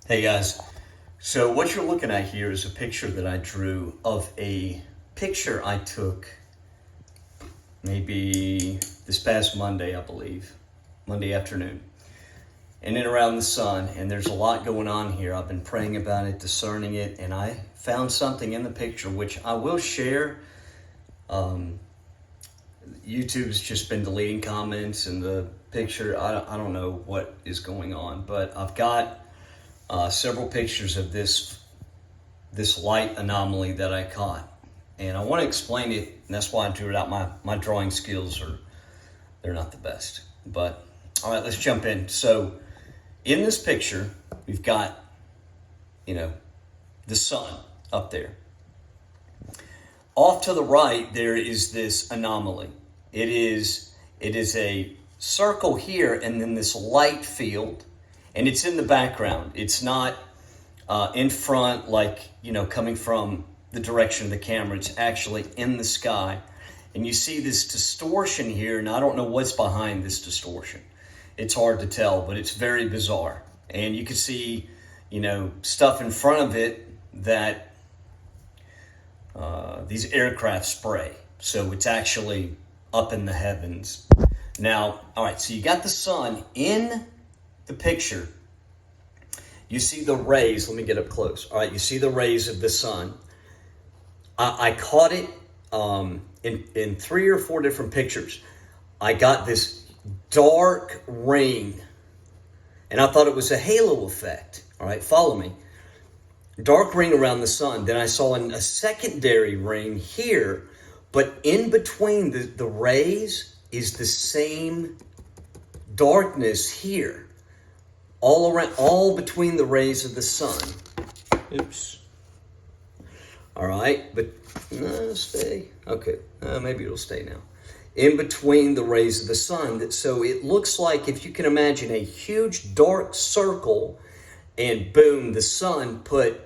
Hey guys, so what you're looking at here is a picture that I drew of a picture I took maybe this past Monday, I believe, Monday afternoon, in and around the sun. And there's a lot going on here. I've been praying about it, discerning it, and I found something in the picture which I will share. YouTube's just been deleting comments and the picture. I don't know what is going on, but I've got several pictures of this light anomaly that I caught, and I want to explain it, and that's why I drew it out. My drawing skills they're not the best, but all right, let's jump in. So in this picture we've got the sun up there. Off to the right there is this anomaly. It is a circle here, and then this light field. And it's in the background. It's not in front, like, coming from the direction of the camera. It's actually in the sky. And you see this distortion here, and I don't know what's behind this distortion. It's hard to tell, but it's very bizarre. And you can see, stuff in front of it that these aircraft spray. So it's actually up in the heavens. Now, all right, so you got the sun in the picture. You see the rays. Let me get up close. All right, you see the rays of the sun. I caught it in 3 or 4 different pictures. I got this dark ring, and I thought it was a halo effect. All right, follow me. Dark ring around the sun. Then I saw a secondary ring here, but in between the rays is the same darkness here. All around, all between the rays of the sun. Oops. All right, but stay. Okay, maybe it'll stay now. In between the rays of the sun. So it looks like, if you can imagine, a huge dark circle, and boom, the sun put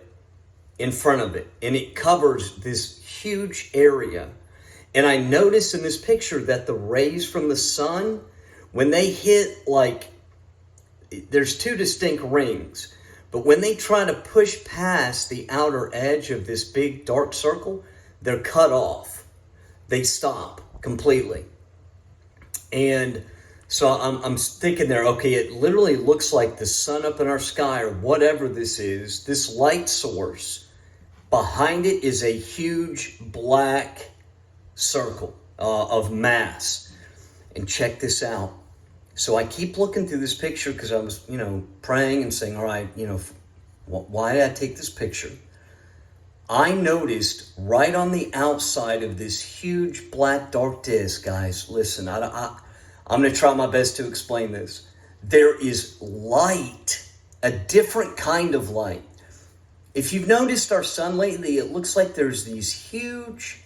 in front of it. And it covers this huge area. And I noticed in this picture that the rays from the sun, when they hit, there's 2 distinct rings, but when they try to push past the outer edge of this big dark circle, they're cut off. They stop completely. And so I'm thinking there, okay, it literally looks like the sun up in our sky, or whatever this is, this light source. Behind it is a huge black circle of mass. And check this out. So I keep looking through this picture because I was, praying and saying, all right, why did I take this picture? I noticed right on the outside of this huge black dark disc, guys, listen, I'm going to try my best to explain this. There is light, a different kind of light. If you've noticed our sun lately, it looks like there's these huge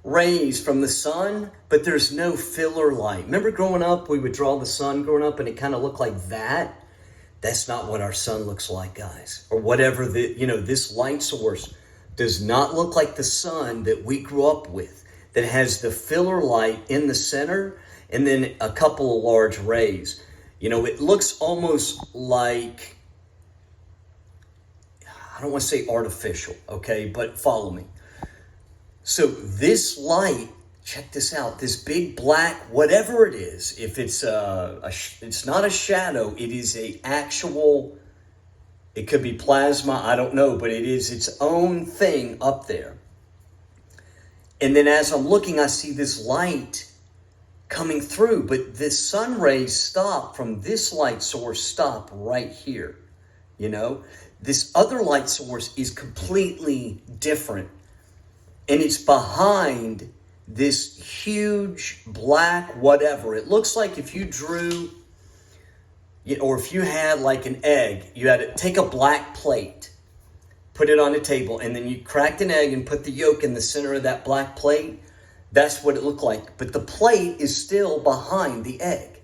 rays from the sun, but there's no filler light. Remember growing up, we would draw the sun growing up and it kind of looked like that? That's not what our sun looks like, guys. Or whatever this light source does not look like the sun that we grew up with, that has the filler light in the center and then a couple of large rays. It looks almost like, I don't want to say artificial, okay, but follow me. So this light, check this out, this big black, whatever it is, if it's it's not a shadow, it is it could be plasma, I don't know, but it is its own thing up there. And then as I'm looking, I see this light coming through, but the sun rays stop from this light source, stop right here. This other light source is completely different. And it's behind this huge black whatever. It looks like if you drew, or if you had like an egg, you had to take a black plate, put it on a table, and then you cracked an egg and put the yolk in the center of that black plate. That's what it looked like. But the plate is still behind the egg.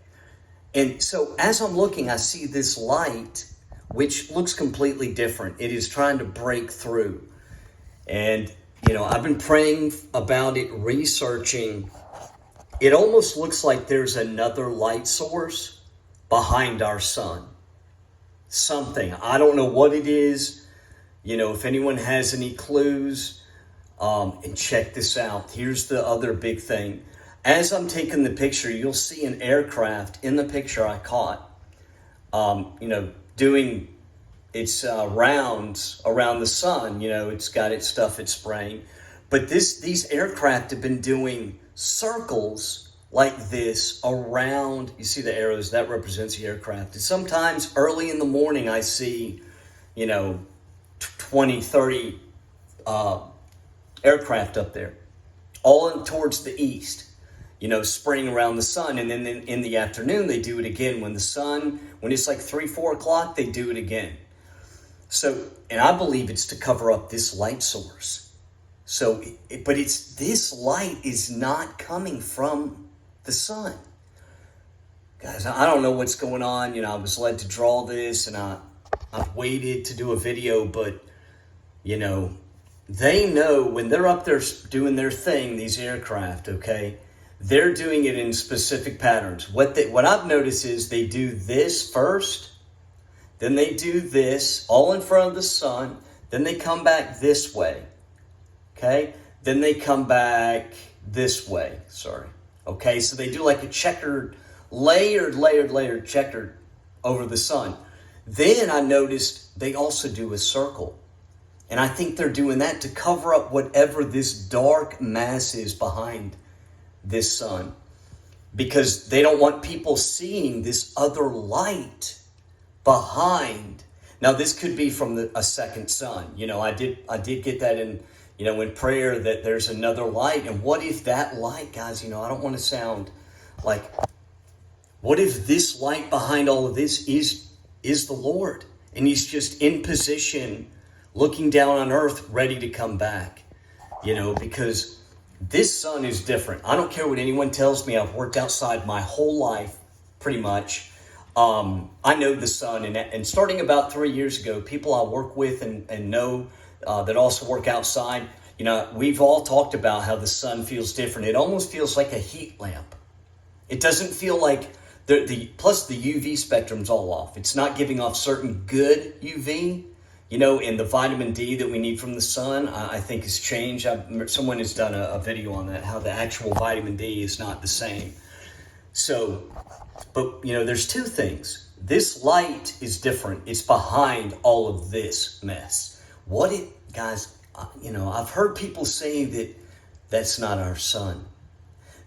And so as I'm looking, I see this light, which looks completely different. It is trying to break through. And I've been praying about it, researching. It almost looks like there's another light source behind our sun. something. I don't know what it is. If anyone has any clues, and check this out. Here's the other big thing. As I'm taking the picture, you'll see an aircraft in the picture I caught, doing its rounds around the sun. It's got its stuff it's spraying. But these aircraft have been doing circles like this around. You see the arrows? That represents the aircraft. And sometimes early in the morning, I see, 20, 30 aircraft up there, all towards the east, spraying around the sun. And then in the afternoon, they do it again. When it's like 3, 4 o'clock, they do it again. So, and I believe it's to cover up this light source. So, but this light is not coming from the sun. Guys, I don't know what's going on. I was led to draw this, and I've waited to do a video, but, they know when they're up there doing their thing, these aircraft, okay, they're doing it in specific patterns. What I've noticed is they do this first, then they do this all in front of the sun, then they come back this way, okay, then they come back this way, okay, so they do like a checkered, layered checkered over the sun. Then I noticed they also do a circle. And I think they're doing that to cover up whatever this dark mass is behind this sun. Because they don't want people seeing this other light behind. Now, this could be from a second sun. I did get that in prayer, that there's another light. And what if that light, guys, I don't want to sound like, what if this light behind all of this is the Lord? And he's just in position, looking down on earth, ready to come back, because this sun is different. I don't care what anyone tells me. I've worked outside my whole life, pretty much. I know the sun, and starting about 3 years ago, people I work with and know that also work outside, we've all talked about how the sun feels different. It almost feels like a heat lamp. It doesn't feel like plus the UV spectrum's all off. It's not giving off certain good UV. And the vitamin D that we need from the sun, I think has changed. Someone has done a video on that, how the actual vitamin D is not the same. So, but, there's two things. This light is different. It's behind all of this mess. Guys, I've heard people say that that's not our sun,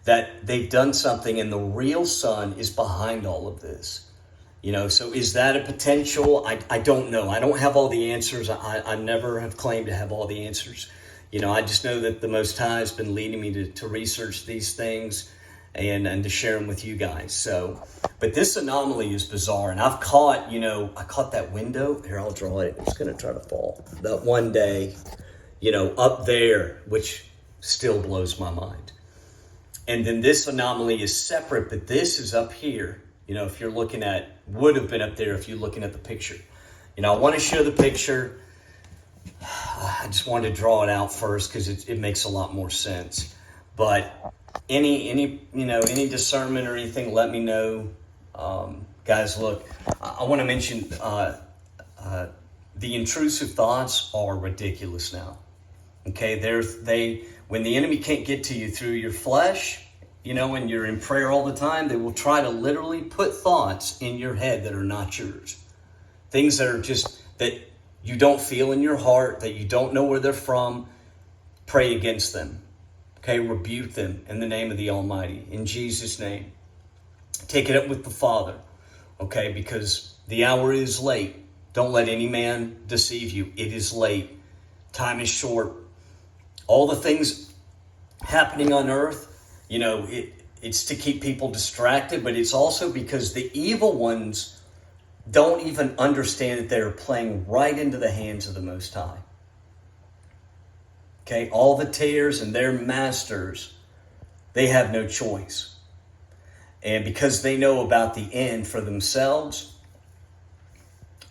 that they've done something and the real sun is behind all of this. So is that a potential? I don't know. I don't have all the answers. I never have claimed to have all the answers. I just know that the Most High has been leading me to research these things and to share them with you guys. So, but this anomaly is bizarre. And I've caught, I caught that window. Here, I'll draw it. It's going to try to fall. That one day, up there, which still blows my mind. And then this anomaly is separate, but this is up here. If you're looking would have been up there if you're looking at the picture. I want to show the picture. I just wanted to draw it out first because it makes a lot more sense. But any discernment or anything, let me know. Guys, look, I want to mention the intrusive thoughts are ridiculous now. Okay, when the enemy can't get to you through your flesh, and you're in prayer all the time, they will try to literally put thoughts in your head that are not yours. Things that are just, that you don't feel in your heart, that you don't know where they're from. Pray against them. Okay, rebuke them in the name of the Almighty, in Jesus' name. Take it up with the Father, okay, because the hour is late. Don't let any man deceive you. It is late. Time is short. All the things happening on earth, it's to keep people distracted, but it's also because the evil ones don't even understand that they're playing right into the hands of the Most High. Okay, all the tares and their masters, they have no choice. And because they know about the end for themselves,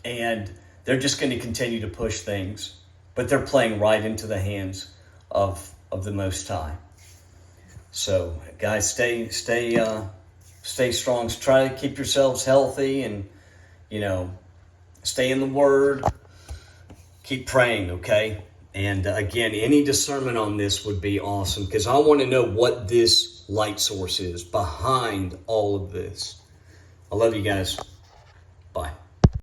and they're just going to continue to push things, but they're playing right into the hands of the Most High. So, guys, stay strong. Try to keep yourselves healthy, and Stay in the Word. Keep praying, okay? And again, any discernment on this would be awesome, because I want to know what this light source is behind all of this. I love you guys. Bye.